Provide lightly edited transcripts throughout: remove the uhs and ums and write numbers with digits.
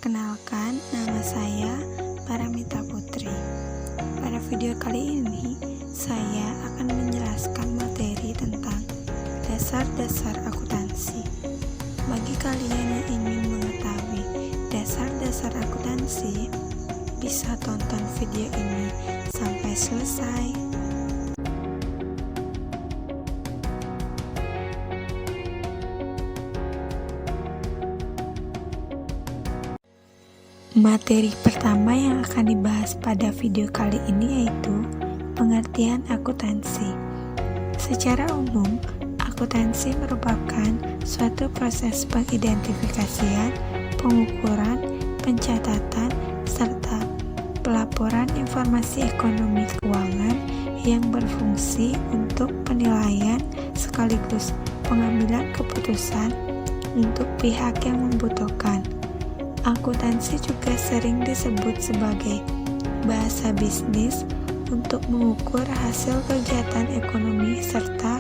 Perkenalkan, nama saya Paramita Putri. Pada video kali ini, saya akan menjelaskan materi tentang dasar-dasar akuntansi. Bagi kalian yang ingin mengetahui dasar-dasar akuntansi, bisa tonton video ini sampai selesai. Materi pertama yang akan dibahas pada video kali ini yaitu pengertian akuntansi. Secara umum, akuntansi merupakan suatu proses pengidentifikasian, pengukuran, pencatatan, serta pelaporan informasi ekonomi keuangan yang berfungsi untuk penilaian sekaligus pengambilan keputusan untuk pihak yang membutuhkan. Akuntansi juga sering disebut sebagai bahasa bisnis untuk mengukur hasil kegiatan ekonomi serta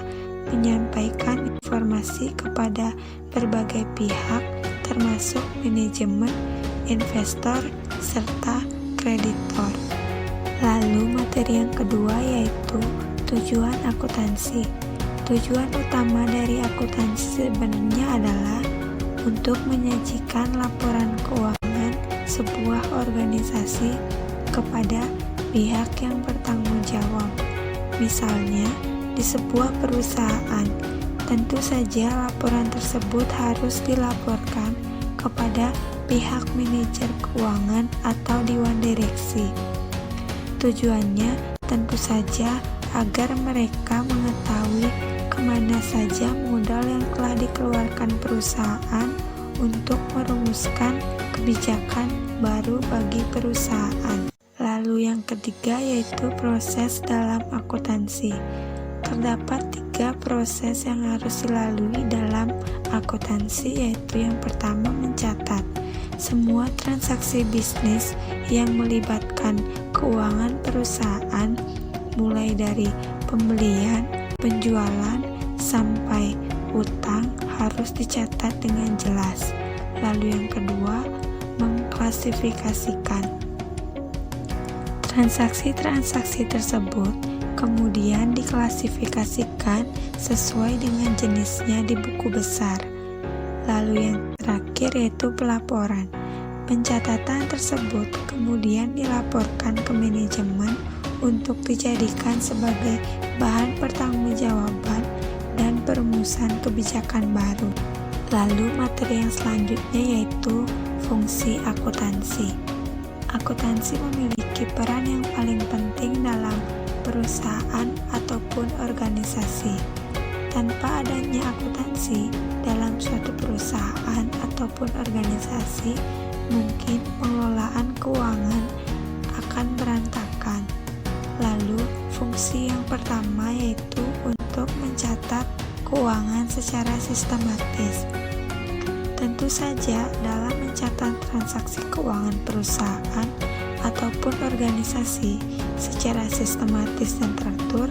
menyampaikan informasi kepada berbagai pihak termasuk manajemen, investor, serta kreditor. Lalu materi yang kedua yaitu tujuan akuntansi. Tujuan utama dari akuntansi sebenarnya adalah untuk menyajikan laporan keuangan sebuah organisasi kepada pihak yang bertanggung jawab. Misalnya, di sebuah perusahaan, tentu saja laporan tersebut harus dilaporkan kepada pihak manajer keuangan atau dewan direksi. Tujuannya tentu saja agar mereka mengetahui kemana saja modal yang telah dikeluarkan perusahaan untuk merumuskan kebijakan baru bagi perusahaan. Lalu yang ketiga yaitu proses dalam akuntansi. Terdapat 3 proses yang harus dilalui dalam akuntansi, yaitu yang pertama mencatat semua transaksi bisnis yang melibatkan keuangan perusahaan mulai dari pembelian, penjualan, sampai utang harus dicatat dengan jelas. Lalu yang kedua, mengklasifikasikan transaksi-transaksi tersebut, kemudian diklasifikasikan sesuai dengan jenisnya di buku besar. Lalu yang terakhir yaitu pelaporan. Pencatatan tersebut kemudian dilaporkan ke manajemen untuk dijadikan sebagai bahan pertanggungjawaban dan perumusan kebijakan baru. Lalu materi yang selanjutnya yaitu fungsi akuntansi. Akuntansi memiliki peran yang paling penting dalam perusahaan ataupun organisasi. Tanpa adanya akuntansi dalam suatu perusahaan ataupun organisasi, mungkin pengelolaan keuangan akan berantakan. Lalu, fungsi yang pertama yaitu untuk mencatat keuangan secara sistematis. Tentu saja dalam mencatat transaksi keuangan perusahaan ataupun organisasi secara sistematis dan teratur,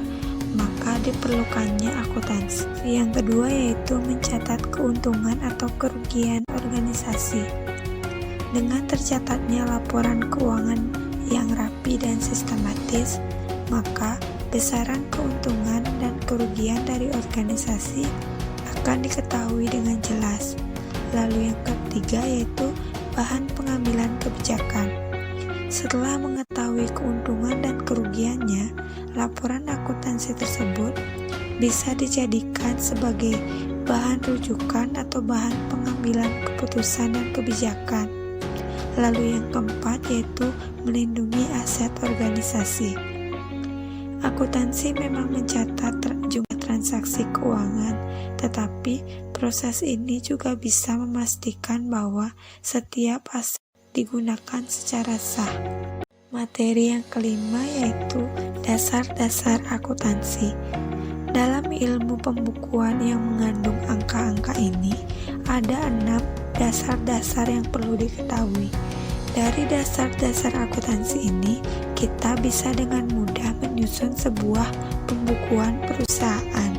maka diperlukannya akuntansi. Yang kedua yaitu mencatat keuntungan atau kerugian organisasi. Dengan tercatatnya laporan keuangan yang rapi dan sistematis, maka besaran keuntungan dan kerugian dari organisasi akan diketahui dengan jelas. Lalu yang ketiga yaitu bahan pengambilan kebijakan. Setelah mengetahui keuntungan dan kerugiannya, laporan akuntansi tersebut bisa dijadikan sebagai bahan rujukan atau bahan pengambilan keputusan dan kebijakan. Lalu yang keempat yaitu melindungi aset organisasi. Akuntansi memang mencatat jumlah transaksi keuangan, tetapi proses ini juga bisa memastikan bahwa setiap aset digunakan secara sah. Materi yang kelima yaitu dasar-dasar akuntansi. Dalam ilmu pembukuan yang mengandung angka-angka ini, ada 6 dasar-dasar yang perlu diketahui. Dari dasar-dasar akuntansi ini, kita bisa dengan mudah menyusun sebuah pembukuan perusahaan.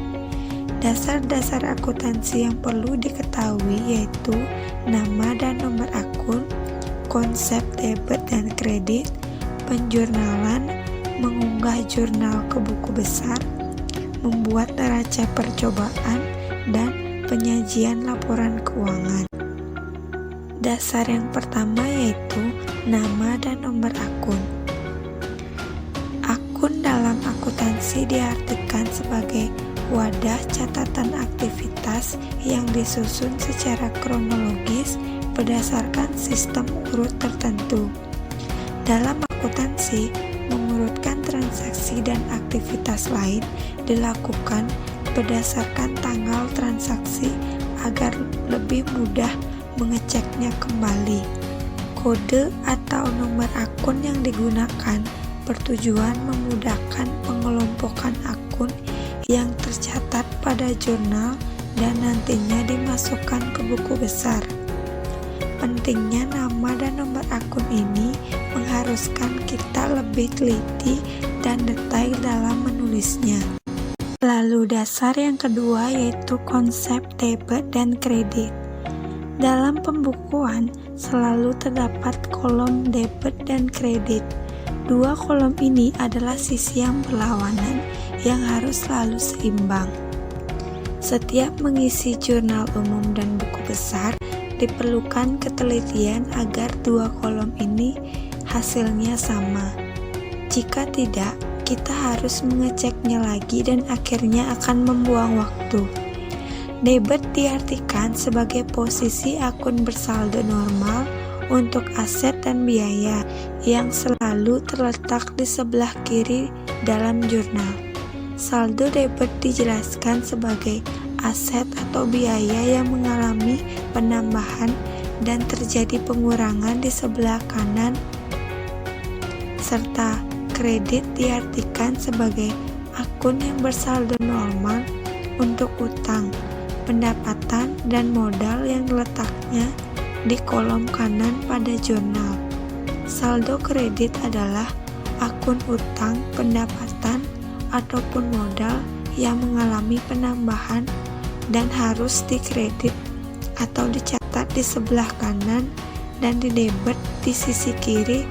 Dasar-dasar akuntansi yang perlu diketahui yaitu nama dan nomor akun, konsep debit dan kredit, penjurnalan, mengunggah jurnal ke buku besar, membuat neraca percobaan, dan penyajian laporan keuangan. Dasar yang pertama yaitu nama dan nomor akun. Akun dalam akuntansi diartikan sebagai wadah catatan aktivitas yang disusun secara kronologis berdasarkan sistem urut tertentu. Dalam akuntansi, mengurutkan transaksi dan aktivitas lain dilakukan berdasarkan tanggal transaksi agar lebih mudah mengeceknya kembali. Kode atau nomor akun yang digunakan bertujuan memudahkan pengelompokan akun yang tercatat pada jurnal dan nantinya dimasukkan ke buku besar. Pentingnya nama dan nomor akun ini mengharuskan kita lebih teliti dan detail dalam menulisnya. Lalu dasar yang kedua yaitu konsep debit dan kredit. Dalam pembukuan selalu terdapat kolom debit dan kredit. Dua kolom ini adalah sisi yang berlawanan yang harus selalu seimbang. Setiap mengisi jurnal umum dan buku besar, diperlukan ketelitian agar dua kolom ini hasilnya sama. Jika tidak, kita harus mengeceknya lagi dan akhirnya akan membuang waktu. Debit diartikan sebagai posisi akun bersaldo normal untuk aset dan biaya yang selalu terletak di sebelah kiri dalam jurnal. Saldo debit dijelaskan sebagai aset atau biaya yang mengalami penambahan dan terjadi pengurangan di sebelah kanan, serta kredit diartikan sebagai akun yang bersaldo normal untuk utang, pendapatan, dan modal yang letaknya di kolom kanan pada jurnal. Saldo kredit adalah akun utang, pendapatan, ataupun modal yang mengalami penambahan dan harus dikredit atau dicatat di sebelah kanan dan didebit di sisi kiri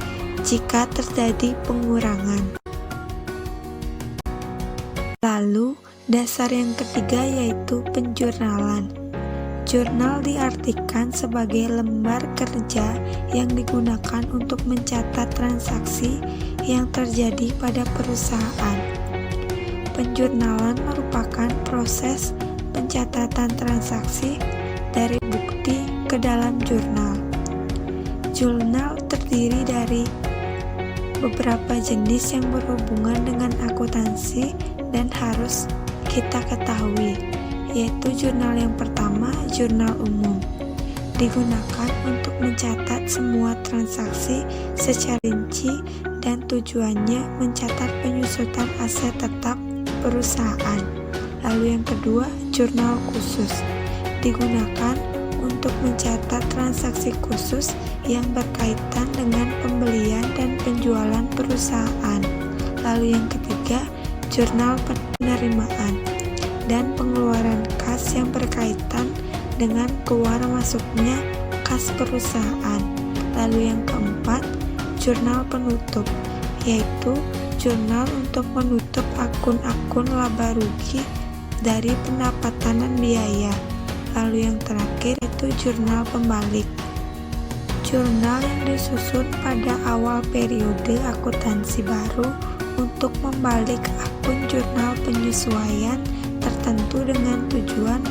jika terjadi pengurangan. Lalu, dasar yang ketiga yaitu penjurnalan. Jurnal diartikan sebagai lembar kerja yang digunakan untuk mencatat transaksi yang terjadi pada perusahaan. Penjurnalan merupakan proses pencatatan transaksi dari bukti ke dalam jurnal. Jurnal terdiri dari beberapa jenis yang berhubungan dengan akuntansi dan harus kita ketahui, yaitu jurnal yang pertama, jurnal umum. Digunakan untuk mencatat semua transaksi secara rinci dan tujuannya mencatat penyusutan aset tetap perusahaan. Lalu yang kedua, jurnal khusus. Digunakan untuk mencatat transaksi khusus yang berkaitan dengan pembelian dan penjualan perusahaan. Lalu yang ketiga, jurnal penerimaan dan pengeluaran kas yang berkaitan dengan keluar masuknya kas perusahaan. Lalu yang keempat, jurnal penutup, yaitu jurnal untuk menutup akun-akun laba rugi dari pendapatan dan biaya. Lalu yang terakhir itu jurnal pembalik. Jurnal yang disusun pada awal periode akuntansi baru untuk membalik akun jurnal penyesuaian tertentu dengan tujuan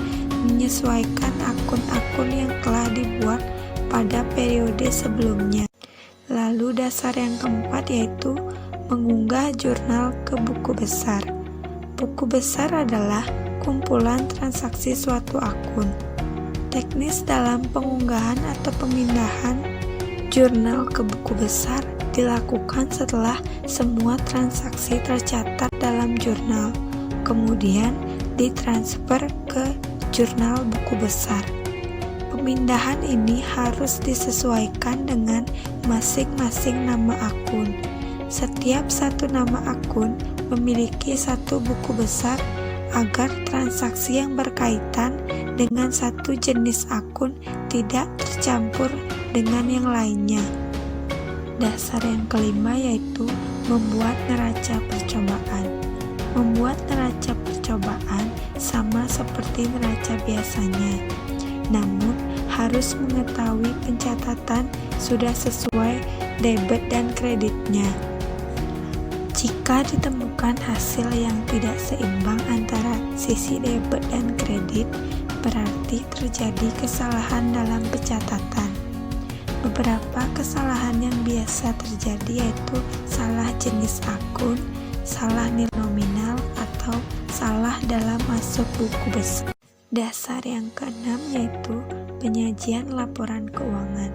menyesuaikan akun-akun yang telah dibuat pada periode sebelumnya. Lalu dasar yang keempat yaitu mengunggah jurnal ke buku besar. Buku besar adalah kumpulan transaksi suatu akun. Teknis dalam pengunggahan atau pemindahan jurnal ke buku besar dilakukan setelah semua transaksi tercatat dalam jurnal, kemudian ditransfer ke jurnal buku besar. Pemindahan ini harus disesuaikan dengan masing-masing nama akun. Setiap satu nama akun memiliki satu buku besar agar transaksi yang berkaitan dengan satu jenis akun tidak tercampur dengan yang lainnya. Dasar yang kelima yaitu membuat neraca percobaan. Membuat neraca percobaan sama seperti neraca biasanya, namun harus mengetahui pencatatan sudah sesuai debit dan kreditnya. Jika ditemukan hasil yang tidak seimbang antara sisi debit dan kredit, berarti terjadi kesalahan dalam pencatatan. Beberapa kesalahan yang biasa terjadi yaitu salah jenis akun, salah nilai nominal, atau salah dalam masuk buku besar. Dasar yang keenam yaitu penyajian laporan keuangan.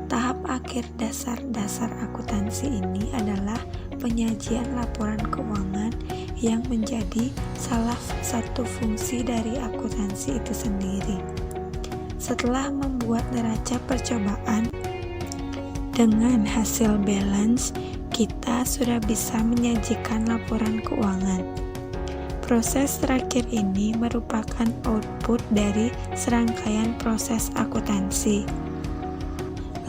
Tahap akhir dasar-dasar akuntansi ini adalah penyajian laporan keuangan yang menjadi salah satu fungsi dari akuntansi itu sendiri. Setelah membuat neraca percobaan dengan hasil balance, kita sudah bisa menyajikan laporan keuangan. Proses terakhir ini merupakan output dari serangkaian proses akuntansi.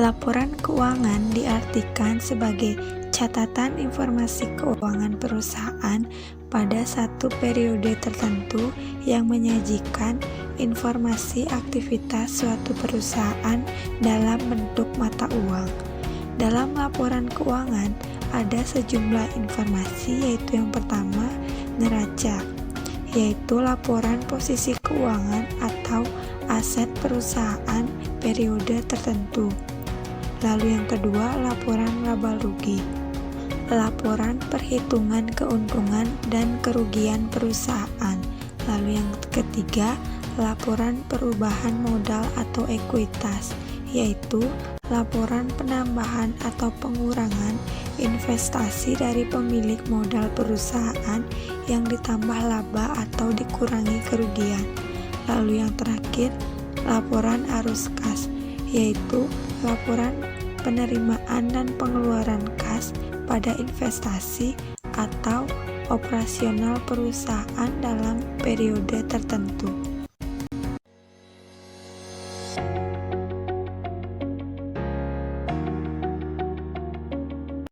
Laporan keuangan diartikan sebagai catatan informasi keuangan perusahaan pada satu periode tertentu yang menyajikan informasi aktivitas suatu perusahaan dalam bentuk mata uang. Dalam laporan keuangan ada sejumlah informasi, yaitu yang pertama, neraca, yaitu laporan posisi keuangan atau aset perusahaan periode tertentu. Lalu yang kedua, laporan laba rugi, laporan perhitungan keuntungan dan kerugian perusahaan. Lalu yang ketiga, laporan perubahan modal atau ekuitas, yaitu laporan penambahan atau pengurangan investasi dari pemilik modal perusahaan yang ditambah laba atau dikurangi kerugian. Lalu yang terakhir, laporan arus kas, yaitu laporan penerimaan dan pengeluaran kas pada investasi atau operasional perusahaan dalam periode tertentu.